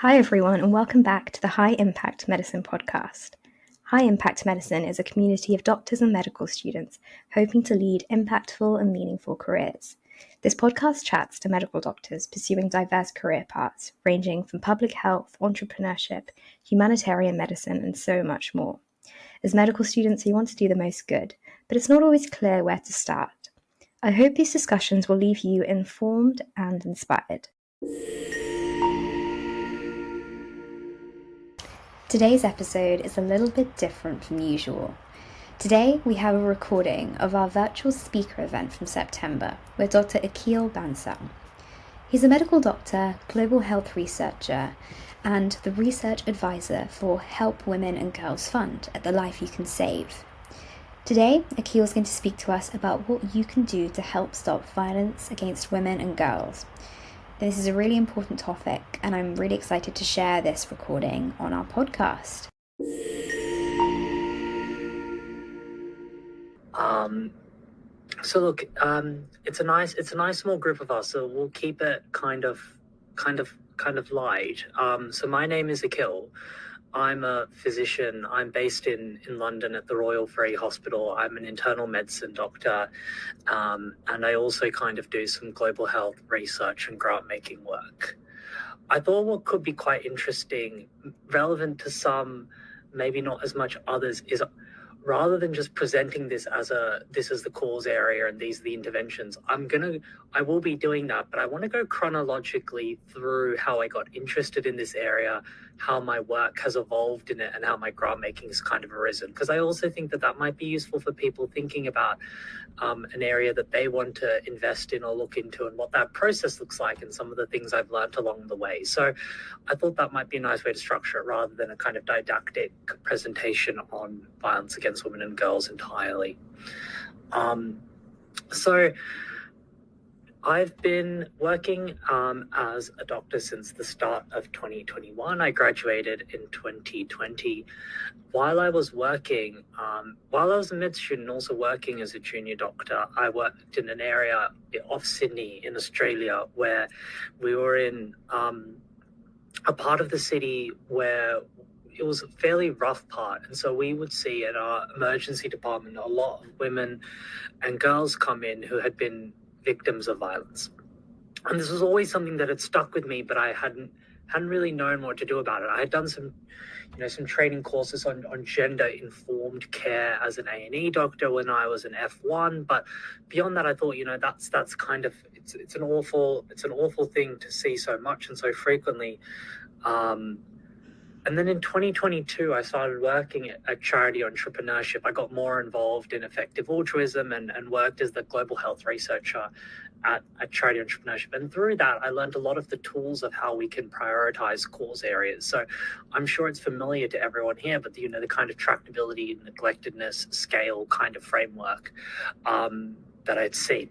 Hi everyone, and welcome back to the High Impact Medicine podcast. High Impact Medicine is a community of doctors and medical students hoping to lead impactful and meaningful careers. This podcast chats to medical doctors pursuing diverse career paths, ranging from public health, entrepreneurship, humanitarian medicine, and so much more. As medical students, we want to do the most good, but it's not always clear where to start. I hope these discussions will leave you informed and inspired. Today's episode is a little bit different from usual. Today we have a recording of our virtual speaker event from September with Dr. Akhil Bansal. He's a medical doctor, global health researcher, and the research advisor for Help Women and Girls Fund at the Life You Can Save. Today, Akhil is going to speak to us about what you can do to help stop violence against women and girls. This is a really important topic, and I'm really excited to share this recording on our podcast. It's a nice small group of us, so we'll keep it kind of light. So my name is Akhil. I'm a physician. I'm based in London at the Royal Free Hospital. I'm an internal medicine doctor, and I also kind of do some global health research and grant making work. I thought what could be quite interesting, relevant to some, maybe not as much others, is rather than just presenting this as the cause area and these are the interventions, I will be doing that, but I want to go chronologically through how I got interested in this area, how my work has evolved in it, and how my grant making has kind of arisen. Because I also think that might be useful for people thinking about an area that they want to invest in or look into, and what that process looks like, and some of the things I've learned along the way. So I thought that might be a nice way to structure it, rather than a kind of didactic presentation on violence against women and girls entirely. So I've been working as a doctor since the start of 2021. I graduated in 2020. While I was working, while I was a med student, also working as a junior doctor, I worked in an area off Sydney in Australia where we were in a part of the city where it was a fairly rough part. And so we would see at our emergency department a lot of women and girls come in who had been victims of violence. And this was always something that had stuck with me, but I hadn't really known what to do about it. I had done some training courses on gender informed care as an A&E doctor when I was an F1, but beyond that I thought, that's kind of, it's an awful thing to see so much and so frequently. And then in 2022, I started working at Charity Entrepreneurship. I got more involved in Effective Altruism and worked as the global health researcher at Charity Entrepreneurship. And through that, I learned a lot of the tools of how we can prioritize cause areas. So I'm sure it's familiar to everyone here, but the kind of tractability, neglectedness, scale kind of framework that I'd seen.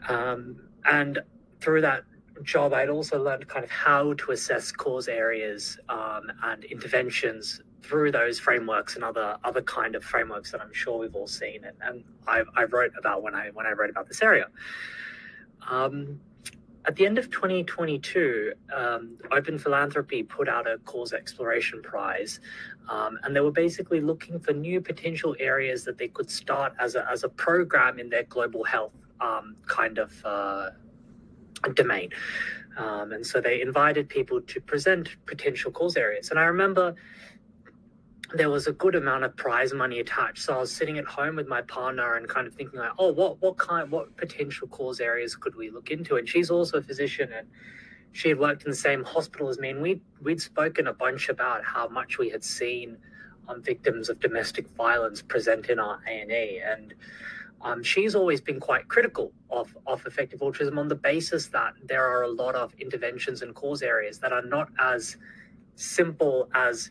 And through that job, I'd also learned kind of how to assess cause areas and interventions through those frameworks and other kind of frameworks that I'm sure we've all seen and I wrote about when I wrote about this area. At the end of 2022, Open Philanthropy put out a cause exploration prize, and they were basically looking for new potential areas that they could start as a program in their global health domain. And so they invited people to present potential cause areas. And I remember there was a good amount of prize money attached. So I was sitting at home with my partner and kind of thinking like, what potential cause areas could we look into? And she's also a physician and she had worked in the same hospital as me. And we'd spoken a bunch about how much we had seen victims of domestic violence present in our A&E. And she's always been quite critical of effective altruism on the basis that there are a lot of interventions and cause areas that are not as simple as,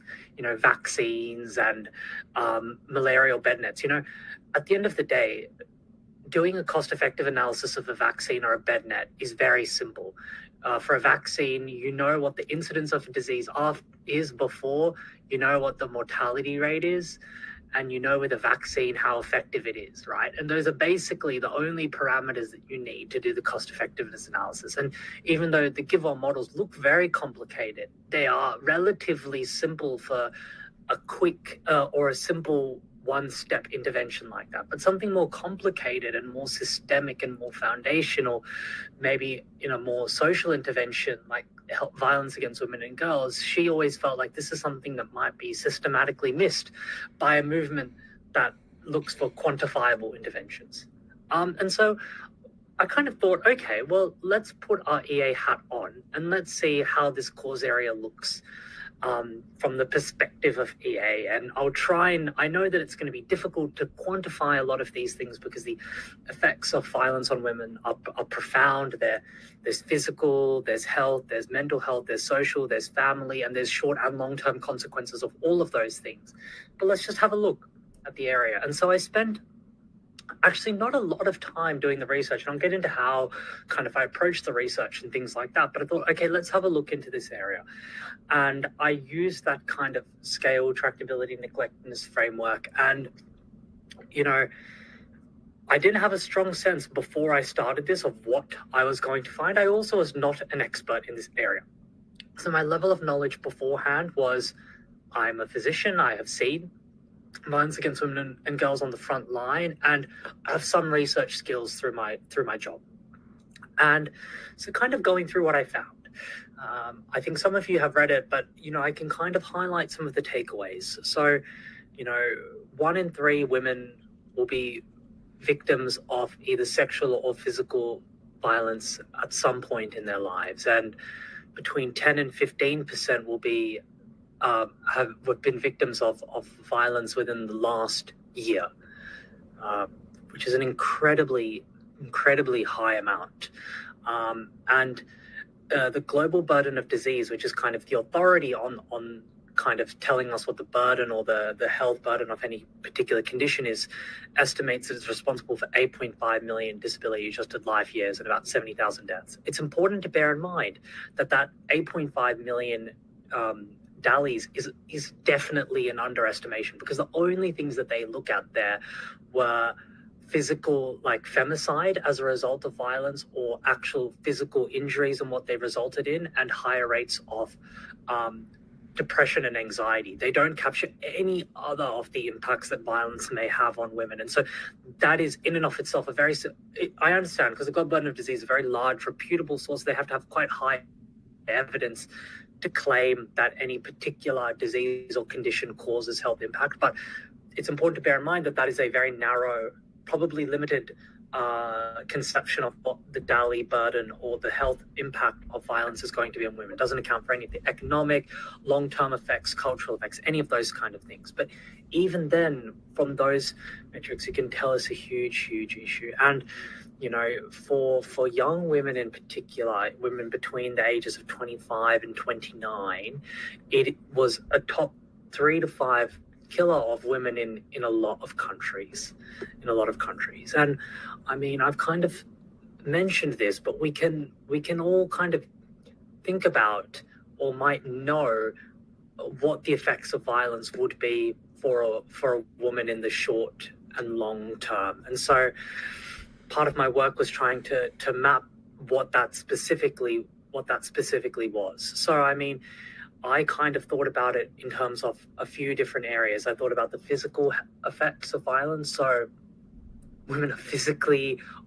vaccines and malarial bed nets. At the end of the day, doing a cost-effective analysis of a vaccine or a bed net is very simple. For a vaccine, you know what the incidence of a disease is before, you know what the mortality rate is, and you know with a vaccine how effective it is, right? And those are basically the only parameters that you need to do the cost effectiveness analysis. And even though the give-on models look very complicated, they are relatively simple for a quick or a simple one-step intervention like that. But something more complicated and more systemic and more foundational, maybe in a more social intervention like violence against women and girls, she always felt like this is something that might be systematically missed by a movement that looks for quantifiable interventions. And so I kind of thought, okay, well, let's put our EA hat on and let's see how this cause area looks from the perspective of EA. And I'll try, and I know that it's going to be difficult to quantify a lot of these things because the effects of violence on women are profound. There's physical, there's health, there's mental health, there's social, there's family, and there's short and long-term consequences of all of those things. But let's just have a look at the area. And so I spent actually not a lot of time doing the research, and I'll get into how kind of I approach the research and things like that. But I thought, okay, let's have a look into this area. And I used that kind of scale, tractability, neglectness framework. And, you know, I didn't have a strong sense before I started this of what I was going to find. I also was not an expert in this area. So my level of knowledge beforehand was, I'm a physician, I have seen violence against women and girls on the front line, and I have some research skills through my job. And so kind of going through what I found. I think some of you have read it, but, you know, I can kind of highlight some of the takeaways. So, you know, 1 in 3 women will be victims of either sexual or physical violence at some point in their lives. And between 10 and 15% will be have been victims of violence within the last year, which is an incredibly high amount. And the global burden of disease, which is kind of the authority on kind of telling us what the burden or the health burden of any particular condition is, estimates that it's responsible for 8.5 million disability-adjusted life years and about 70,000 deaths. It's important to bear in mind that 8.5 million DALYs is definitely an underestimation, because the only things that they look at there were physical, like femicide as a result of violence, or actual physical injuries and what they resulted in, and higher rates of depression and anxiety. They don't capture any other of the impacts that violence may have on women. And so that is in and of itself I understand, because the global burden of disease is a very large, reputable source. They have to have quite high evidence to claim that any particular disease or condition causes health impact. But it's important to bear in mind that that is a very narrow, probably limited conception of what the DALY burden or the health impact of violence is going to be on women. It doesn't account for any of the economic, long-term effects, cultural effects, any of those kind of things. But even then, from those metrics, you can tell it's a huge issue. And, you know, for young women in particular, women between the ages of 25 and 29, it was a top 3 to 5 killer of women in a lot of countries. And I mean, I've kind of mentioned this, but we can all kind of think about, or might know, what the effects of violence would be for a woman in the short and long term. And so part of my work was trying to map what that specifically was. So, I mean, I kind of thought about it in terms of a few different areas. I thought about the physical effects of violence. So women are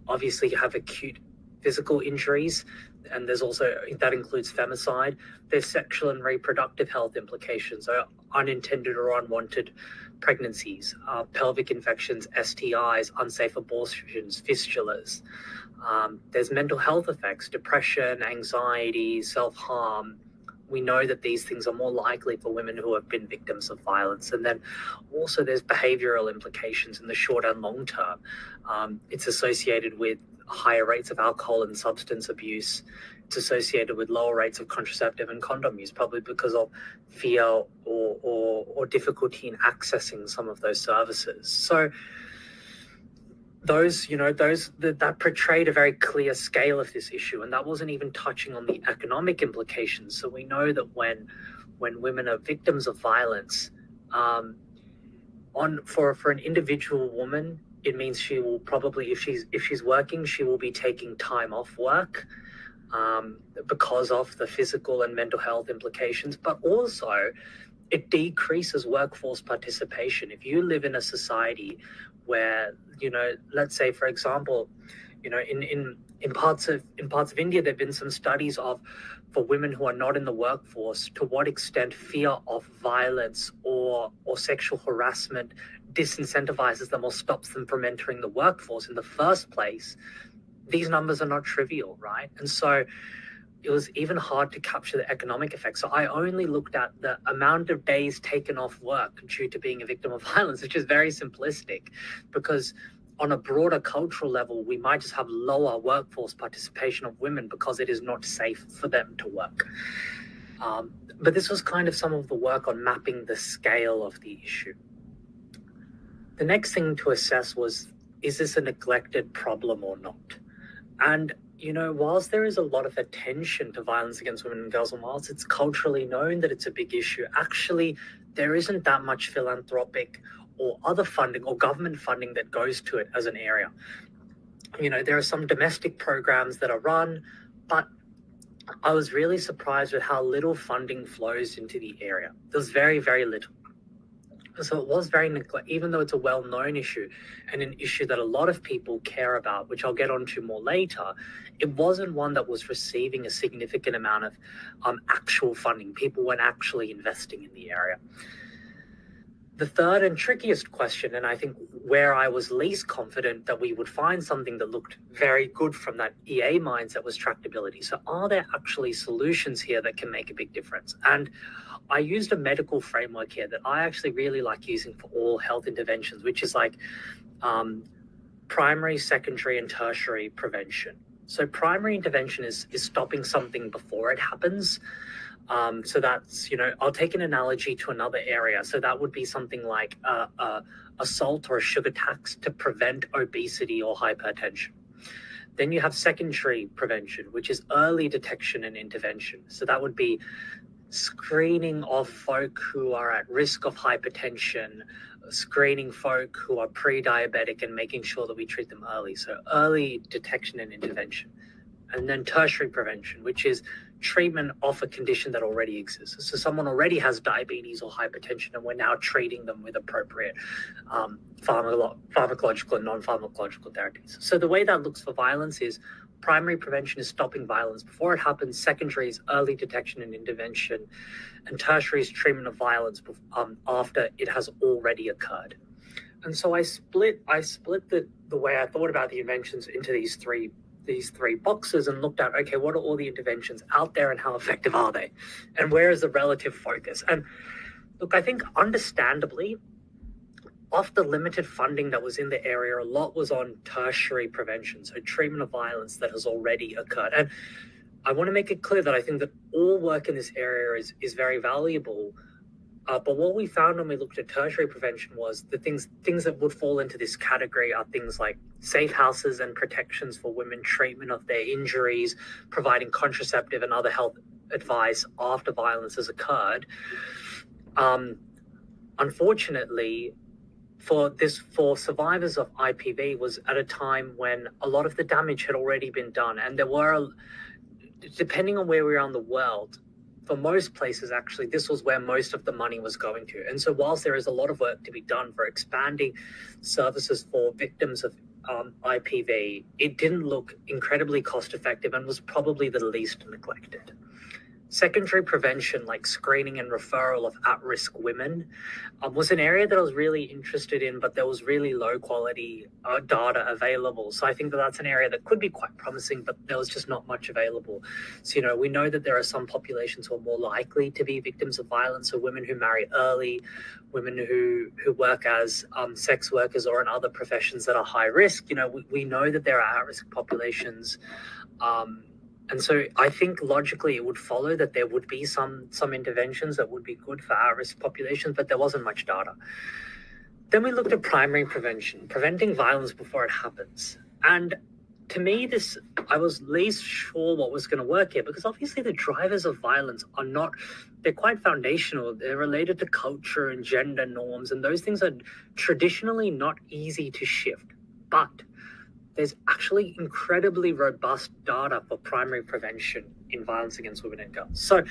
obviously have acute physical injuries, and there's also, that includes femicide. There's sexual and reproductive health implications, so unintended or unwanted pregnancies, pelvic infections, STIs, unsafe abortions, fistulas. There's mental health effects, depression, anxiety, self-harm. We know that these things are more likely for women who have been victims of violence. And then also there's behavioral implications in the short and long term. It's associated with higher rates of alcohol and substance abuse. It's associated with lower rates of contraceptive and condom use, probably because of fear or difficulty in accessing some of those services. So that portrayed a very clear scale of this issue, and that wasn't even touching on the economic implications. So we know that when women are victims of violence, for an individual woman, it means she will probably, if she's working, she will be taking time off work because of the physical and mental health implications, but also it decreases workforce participation. If you live in a society where, let's say, for example, in parts of India, there have been some studies for women who are not in the workforce, to what extent fear of violence or sexual harassment disincentivizes them or stops them from entering the workforce in the first place. These numbers are not trivial, right? And so it was even hard to capture the economic effects. So I only looked at the amount of days taken off work due to being a victim of violence, which is very simplistic, because on a broader cultural level, we might just have lower workforce participation of women because it is not safe for them to work. But this was kind of some of the work on mapping the scale of the issue. The next thing to assess was, is this a neglected problem or not? And whilst there is a lot of attention to violence against women and girls, and whilst it's culturally known that it's a big issue, actually there isn't that much philanthropic or other funding or government funding that goes to it as an area. There are some domestic programs that are run, but I was really surprised with how little funding flows into the area. There's very, very little. So it was very even though it's a well-known issue and an issue that a lot of people care about, which I'll get onto more later, it wasn't one that was receiving a significant amount of actual funding. People weren't actually investing in the area. The third and trickiest question, and I think where I was least confident that we would find something that looked very good from that EA mindset, was tractability. So are there actually solutions here that can make a big difference? And I used a medical framework here that I actually really like using for all health interventions, which is like primary, secondary, and tertiary prevention. So primary intervention is stopping something before it happens. So that's, I'll take an analogy to another area. So that would be something like assault or a sugar tax to prevent obesity or hypertension. Then you have secondary prevention, which is early detection and intervention. So that would be screening of folk who are at risk of hypertension, screening folk who are pre-diabetic and making sure that we treat them early. So early detection and intervention. And then tertiary prevention, which is treatment of a condition that already exists. So someone already has diabetes or hypertension, and we're now treating them with appropriate pharmacological and non-pharmacological therapies. So the way that looks for violence is primary prevention is stopping violence before it happens, secondary is early detection and intervention, and tertiary is treatment of violence after it has already occurred. And so I split the way I thought about the interventions into these three boxes and looked at, okay, what are all the interventions out there and how effective are they? And where is the relative focus? And look, I think understandably, of the limited funding that was in the area, a lot was on tertiary prevention, so treatment of violence that has already occurred. And I want to make it clear that I think that all work in this area is very valuable. But what we found when we looked at tertiary prevention was the things that would fall into this category are things like safe houses and protections for women, treatment of their injuries, providing contraceptive and other health advice after violence has occurred. Unfortunately, for survivors of IPV was at a time when a lot of the damage had already been done, and there were, depending on where we are in the world, for most places, actually, this was where most of the money was going to. And so whilst there is a lot of work to be done for expanding services for victims of IPV, it didn't look incredibly cost effective and was probably the least neglected. Secondary prevention, like screening and referral of at-risk women, was an area that I was really interested in, but there was really low quality data available. So I think that that's an area that could be quite promising, but there was just not much available. So, we know that there are some populations who are more likely to be victims of violence, so women who marry early, women who work as sex workers or in other professions that are high risk. We know that there are at-risk populations. And so I think logically it would follow that there would be some interventions that would be good for at-risk populations, but there wasn't much data. Then we looked at primary prevention, preventing violence before it happens. And to me, I was least sure what was going to work here, because obviously the drivers of violence are not, they're quite foundational. They're related to culture and gender norms, and those things are traditionally not easy to shift. But there's actually incredibly robust data for primary prevention in violence against women and girls. So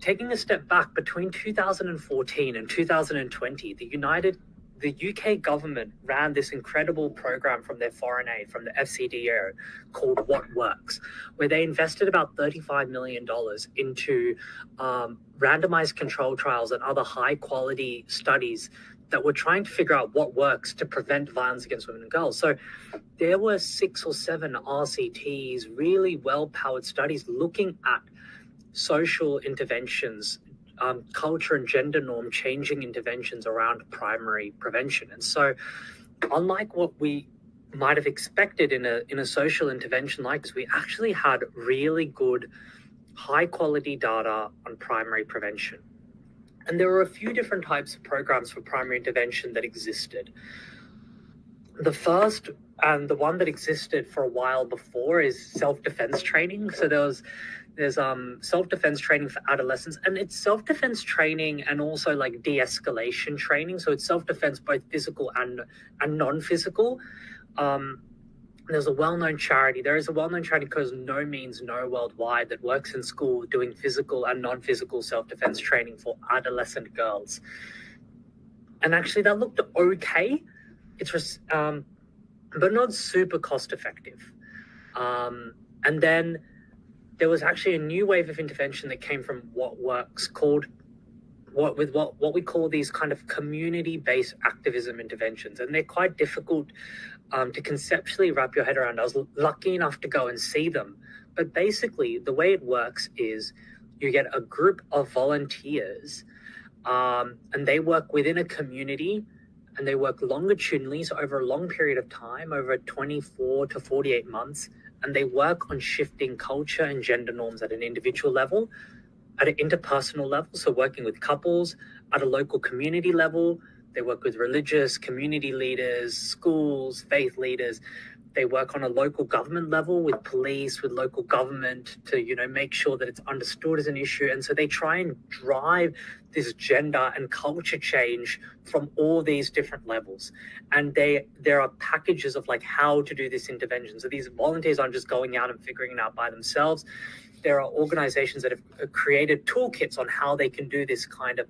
taking a step back, between 2014 and 2020, the UK government ran this incredible program from their foreign aid, from the FCDO, called What Works, where they invested about $35 million into randomized control trials and other high quality studies that were trying to figure out what works to prevent violence against women and girls. So there were 6 or 7 RCTs, really well-powered studies looking at social interventions, culture and gender norm changing interventions around primary prevention. And so unlike what we might have expected in a social intervention like this, we actually had really good high quality data on primary prevention. And there were a few different types of programs for primary intervention that existed. The first, and the one that existed for a while before, is self-defense training. So there's self-defense training for adolescents, and it's self-defense training and also like de-escalation training. So it's self-defense, both physical and non-physical. There's a well-known charity. There is a well-known charity called No Means No worldwide that works in school doing physical and non-physical self-defense training for adolescent girls. And actually that looked okay. It's but not super cost-effective. And then there was actually a new wave of intervention that came from What Works, called what we call these kind of community-based activism interventions. And they're quite difficult to conceptually wrap your head around. I was lucky enough to go and see them. But basically, the way it works is you get a group of volunteers, and they work within a community, and they work longitudinally, so over a long period of time, over 24 to 48 months, and they work on shifting culture and gender norms at an individual level, at an interpersonal level, so working with couples, at a local community level. They work with religious community leaders, schools, faith leaders. They work on a local government level with police, with local government to, make sure that it's understood as an issue. And so they try and drive this gender and culture change from all these different levels. And there are packages of like how to do this intervention. So these volunteers aren't just going out and figuring it out by themselves. There are organizations that have created toolkits on how they can do this kind of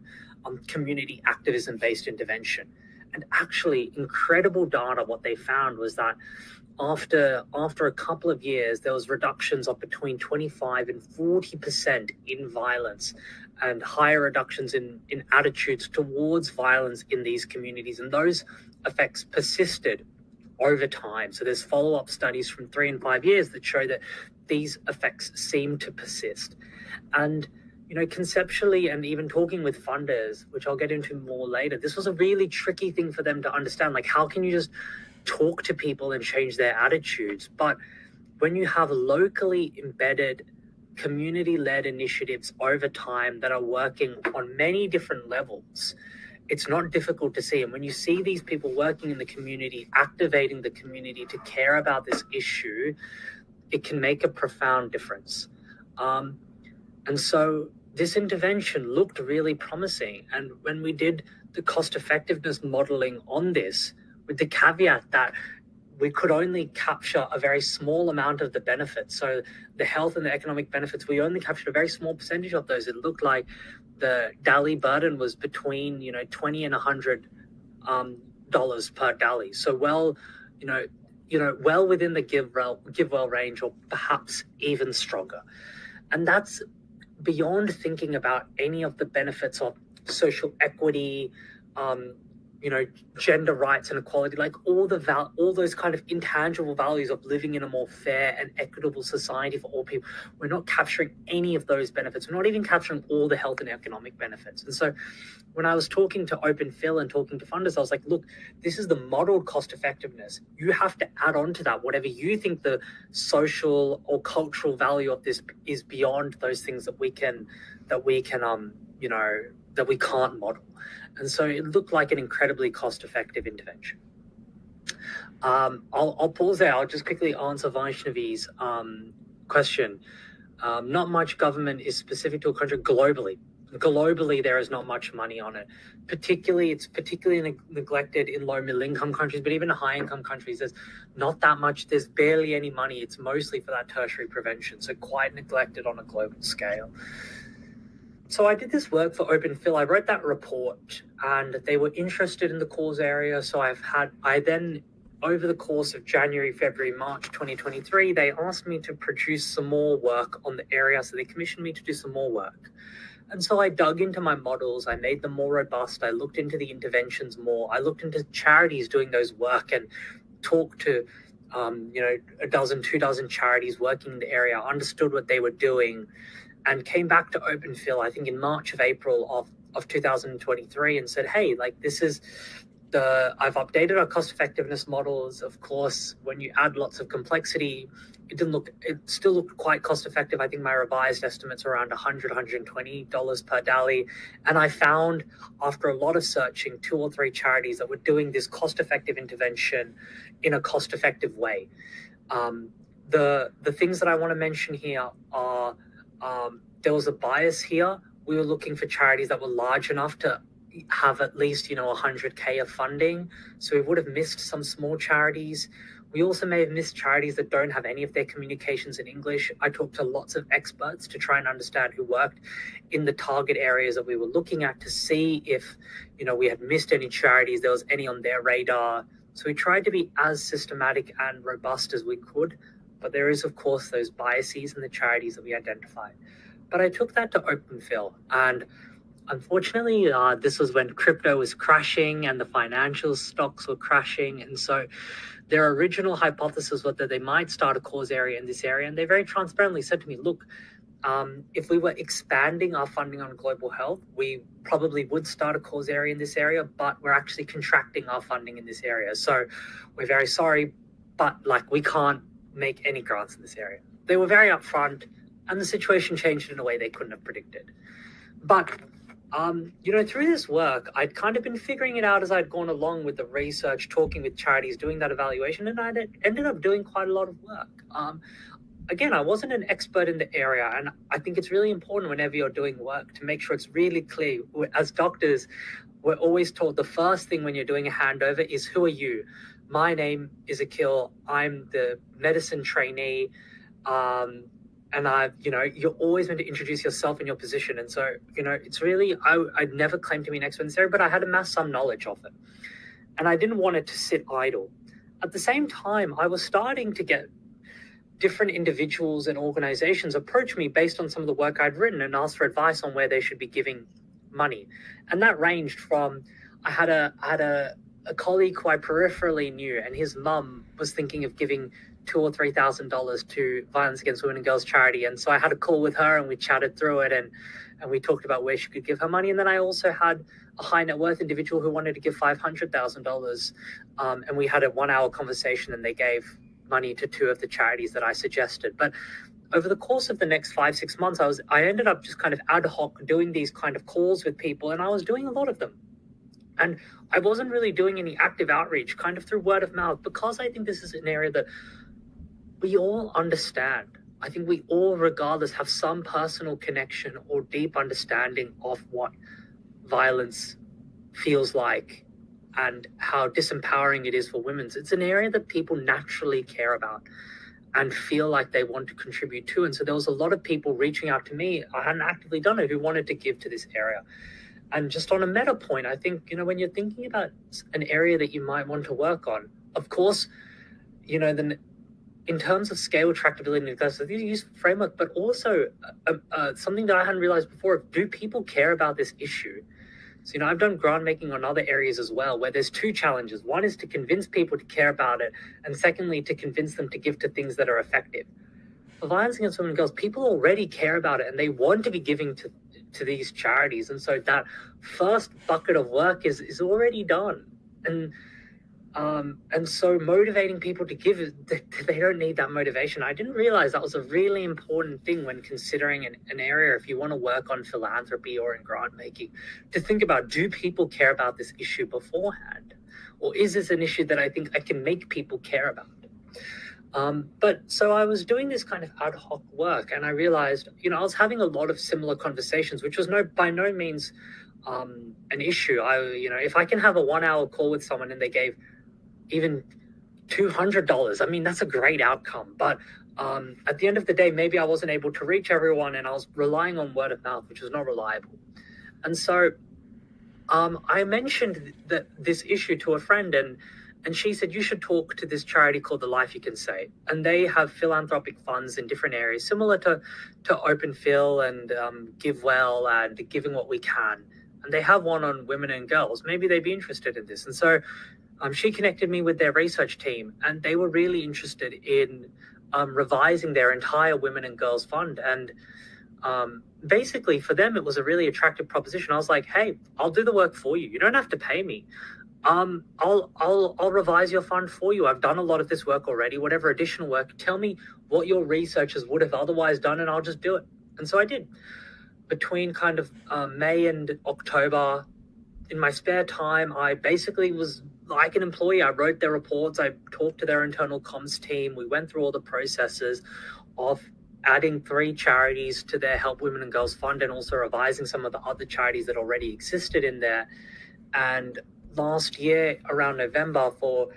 community activism-based intervention. And actually, incredible data, what they found was that after a couple of years, there was reductions of between 25 and 40% in violence, and higher reductions in attitudes towards violence in these communities. And those effects persisted over time. So there's follow-up studies from 3 and 5 years that show that these effects seem to persist. And conceptually, and even talking with funders, which I'll get into more later, this was a really tricky thing for them to understand. Like, how can you just talk to people and change their attitudes? But when you have locally embedded, community-led initiatives over time that are working on many different levels, it's not difficult to see. And when you see these people working in the community, activating the community to care about this issue, it can make a profound difference. And so this intervention looked really promising. And when we did the cost effectiveness modeling on this, with the caveat that we could only capture a very small amount of the benefits. So the health and the economic benefits, we only captured a very small percentage of those. It looked like the DALY burden was between, $20 and $100 per DALY. So well within the give well range, or perhaps even stronger. And that's beyond thinking about any of the benefits of social equity, gender rights and equality, like all those kind of intangible values of living in a more fair and equitable society for all people. We're not capturing any of those benefits. We're not even capturing all the health and economic benefits. And so when I was talking to Open Phil and talking to funders, I was like, look, this is the modeled cost effectiveness. You have to add on to that whatever you think the social or cultural value of this is beyond those things that we can't model. And so it looked like an incredibly cost-effective intervention. I'll pause there. I'll just quickly answer Vaishnavi's question. Not much government is specific to a country globally. Globally, there is not much money on it. It's particularly neglected in low middle income countries, but even high income countries, there's not that much. There's barely any money. It's mostly for that tertiary prevention, so quite neglected on a global scale. So I did this work for Open Phil. I wrote that report, and they were interested in the cause area. So I then, over the course of January, February, March 2023, they asked me to produce some more work on the area. So they commissioned me to do some more work. And so I dug into my models. I made them more robust. I looked into the interventions more. I looked into charities doing those work and talked to, a dozen, 2 dozen charities working in the area, understood what they were doing, and came back to Open Phil, I think in March of April of 2023, and said, hey, like I've updated our cost effectiveness models. Of course, when you add lots of complexity, it still looked quite cost effective. I think my revised estimates are around $100, $120 per DALI. And I found, after a lot of searching, 2 or 3 charities that were doing this cost effective intervention in a cost effective way. The things that I want to mention here are, there was a bias here. We were looking for charities that were large enough to have at least 100K of funding, so we would have missed some small charities. We also may have missed charities that don't have any of their communications in English. I talked to lots of experts to try and understand who worked in the target areas that we were looking at to see if we had missed any charities, there was any on their radar. So we tried to be as systematic and robust as we could, but there is of course those biases in the charities that we identified. But I took that to Open Phil, and unfortunately, this was when crypto was crashing and the financial stocks were crashing. And so their original hypothesis was that they might start a cause area in this area. And they very transparently said to me, look, if we were expanding our funding on global health, we probably would start a cause area in this area, but we're actually contracting our funding in this area. So we're very sorry, but we can't make any grants in this area. They were very upfront, and the situation changed in a way they couldn't have predicted. But through this work, I'd kind of been figuring it out as I'd gone along with the research, talking with charities, doing that evaluation, and I ended up doing quite a lot of work. Again, I wasn't an expert in the area, and I think it's really important whenever you're doing work to make sure it's really clear. As doctors, we're always told the first thing when you're doing a handover is, who are you? My name is Akhil. I'm the medicine trainee. And you're always meant to introduce yourself and your position. And so, it's really, I'd never claimed to be an expert in this area, but I had amassed some knowledge of it. And I didn't want it to sit idle. At the same time, I was starting to get different individuals and organizations approach me based on some of the work I'd written and ask for advice on where they should be giving money. And that ranged from, I had a colleague who I peripherally knew, and his mum was thinking of giving $2,000 or $3,000 to Violence Against Women and Girls charity. And so I had a call with her and we chatted through it and we talked about where she could give her money. And then I also had a high net worth individual who wanted to give $500,000. And we had a 1-hour conversation and they gave money to 2 of the charities that I suggested. But over the course of the next 5-6 months, I ended up just kind of ad hoc doing these kind of calls with people, and I was doing a lot of them. And I wasn't really doing any active outreach, kind of through word of mouth, because I think this is an area that we all understand. I think we all, regardless, have some personal connection or deep understanding of what violence feels like and how disempowering it is for women. It's an area that people naturally care about and feel like they want to contribute to. And so there was a lot of people reaching out to me, I hadn't actively done it, who wanted to give to this area. And just on a meta point, I think, when you're thinking about an area that you might want to work on, of course, in terms of scale, tractability, and accessibility, use framework, but also something that I hadn't realized before, do people care about this issue? So, I've done grant making on other areas as well, where there's 2 challenges. One is to convince people to care about it, and secondly, to convince them to give to things that are effective. For Violence Against Women and Girls, people already care about it, and they want to be giving to these charities. And so that first bucket of work is already done. And so motivating people to give, they don't need that motivation. I didn't realize that was a really important thing when considering an area, if you want to work on philanthropy or in grant making, to think about, do people care about this issue beforehand? Or is this an issue that I think I can make people care about? But so I was doing this kind of ad hoc work, and I realized, I was having a lot of similar conversations, which was by no means an issue. If I can have a 1-hour call with someone and they gave even $200, I mean, that's a great outcome. But at the end of the day, maybe I wasn't able to reach everyone, and I was relying on word of mouth, which was not reliable. And so I mentioned this issue to a friend, and she said, you should talk to this charity called The Life You Can Save. And they have philanthropic funds in different areas, similar to Open Phil and Give Well and Giving What We Can. And they have one on women and girls. Maybe they'd be interested in this. And so she connected me with their research team, and they were really interested in revising their entire women and girls fund. And basically for them, it was a really attractive proposition. I was like, hey, I'll do the work for you. You don't have to pay me. I'll revise your fund for you. I've done a lot of this work already. Whatever additional work, tell me what your researchers would have otherwise done, and I'll just do it. And so I did. Between kind of May and October, in my spare time, I basically was like an employee. I wrote their reports. I talked to their internal comms team. We went through all the processes of adding 3 charities to their Help Women and Girls Fund, and also revising some of the other charities that already existed in there. And last year, around November, for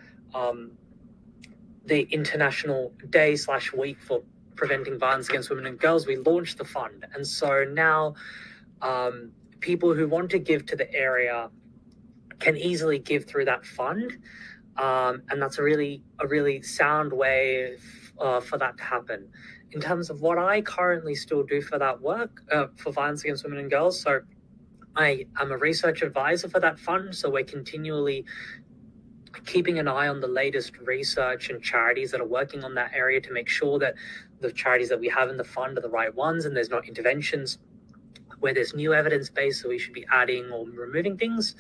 the International Day/Week for Preventing Violence Against Women and Girls, we launched the fund. And so now people who want to give to the area can easily give through that fund. And that's a really sound way for that to happen. In terms of what I currently still do for that work, for violence against women and girls, so I am a research advisor for that fund, so we're continually keeping an eye on the latest research and charities that are working on that area to make sure that the charities that we have in the fund are the right ones, and there's not interventions where there's new evidence base, so we should be adding or removing things.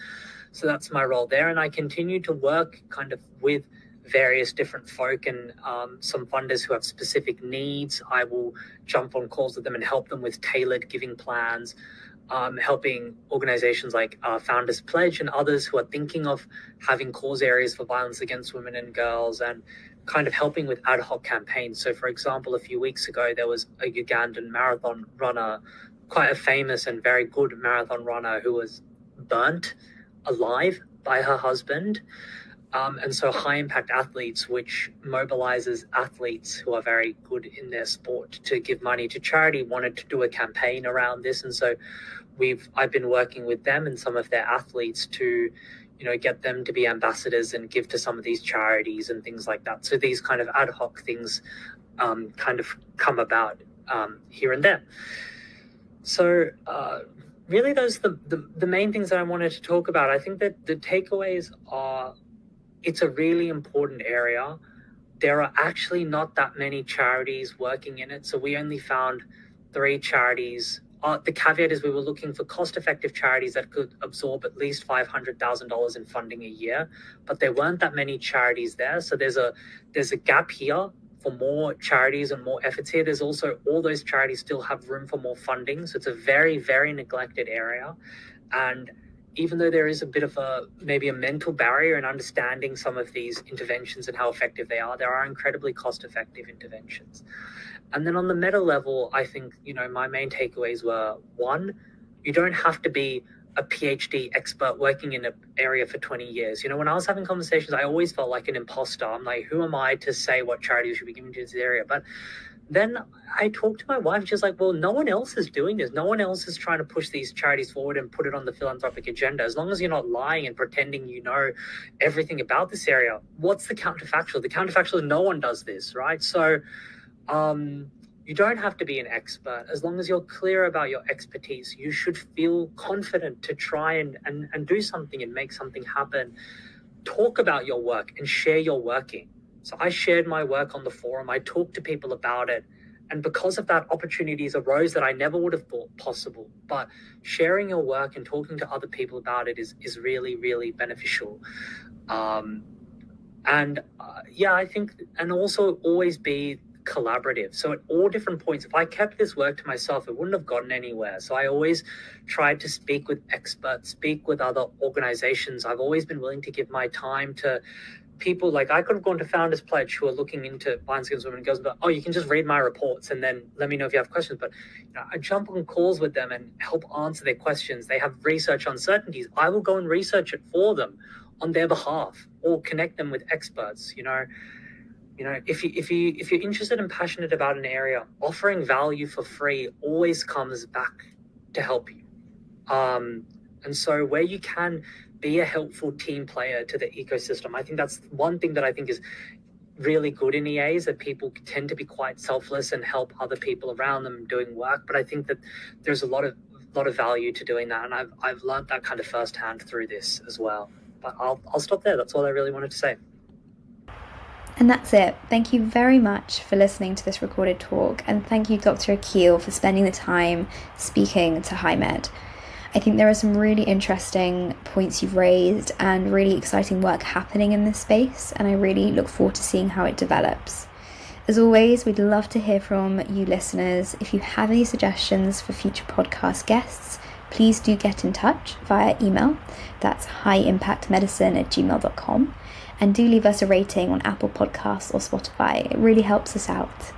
So that's my role there, and I continue to work kind of with various different folk and some funders who have specific needs. I will jump on calls with them and help them with tailored giving plans, helping organizations like Founders Pledge and others who are thinking of having cause areas for violence against women and girls, and kind of helping with ad hoc campaigns. So for example, a few weeks ago, there was a Ugandan marathon runner, quite a famous and very good marathon runner, who was burnt alive by her husband. And so High Impact Athletes, which mobilizes athletes who are very good in their sport to give money to charity, wanted to do a campaign around this. And so I've been working with them and some of their athletes to, get them to be ambassadors and give to some of these charities and things like that. So these kind of ad hoc things kind of come about here and there. So really those are the main things that I wanted to talk about. I think that the takeaways are, it's a really important area. There are actually not that many charities working in it. So we only found 3 charities. The caveat is we were looking for cost-effective charities that could absorb at least $500,000 in funding a year, but there weren't that many charities there. So there's a gap here for more charities and more efforts here. There's also, all those charities still have room for more funding. So it's a very, very neglected area. And even though there is a bit of maybe a mental barrier in understanding some of these interventions and how effective they are, there are incredibly cost-effective interventions. And then on the meta level, I think, my main takeaways were, 1, you don't have to be a PhD expert working in an area for 20 years. When I was having conversations, I always felt like an imposter. I'm like, who am I to say what charities should be given to this area? But then I talked to my wife. She's like, well, no one else is doing this. No one else is trying to push these charities forward and put it on the philanthropic agenda. As long as you're not lying and pretending you know everything about this area, what's the counterfactual? The counterfactual is no one does this, right? So you don't have to be an expert. As long as you're clear about your expertise, you should feel confident to try and do something and make something happen. Talk about your work and share your working. So I shared my work on the forum. I talked to people about it. And because of that, opportunities arose that I never would have thought possible. But sharing your work and talking to other people about it is really, really beneficial. I think, and also always be collaborative. So at all different points, if I kept this work to myself, it wouldn't have gotten anywhere. So I always tried to speak with experts, speak with other organizations. I've always been willing to give my time to people. Like, I could have gone to Founders Pledge, who are looking into violence against women and girls, but you can just read my reports and then let me know if you have questions. But I jump on calls with them and help answer their questions. They have research uncertainties. I will go and research it for them on their behalf, or connect them with experts. If you're interested and passionate about an area, offering value for free always comes back to help you. And so where you can be a helpful team player to the ecosystem, I think that's one thing that I think is really good in EAs, that people tend to be quite selfless and help other people around them doing work. But I think that there's a lot of value to doing that, and I've learned that kind of firsthand through this as well. But I'll stop there. That's all I really wanted to say. And that's it. Thank you very much for listening to this recorded talk, and thank you, Dr. Akhil, for spending the time speaking to HighMed. I think there are some really interesting points you've raised and really exciting work happening in this space, and I really look forward to seeing how it develops. As always, we'd love to hear from you listeners. If you have any suggestions for future podcast guests, please do get in touch via email. That's highimpactmedicine@gmail.com. And do leave us a rating on Apple Podcasts or Spotify. It really helps us out.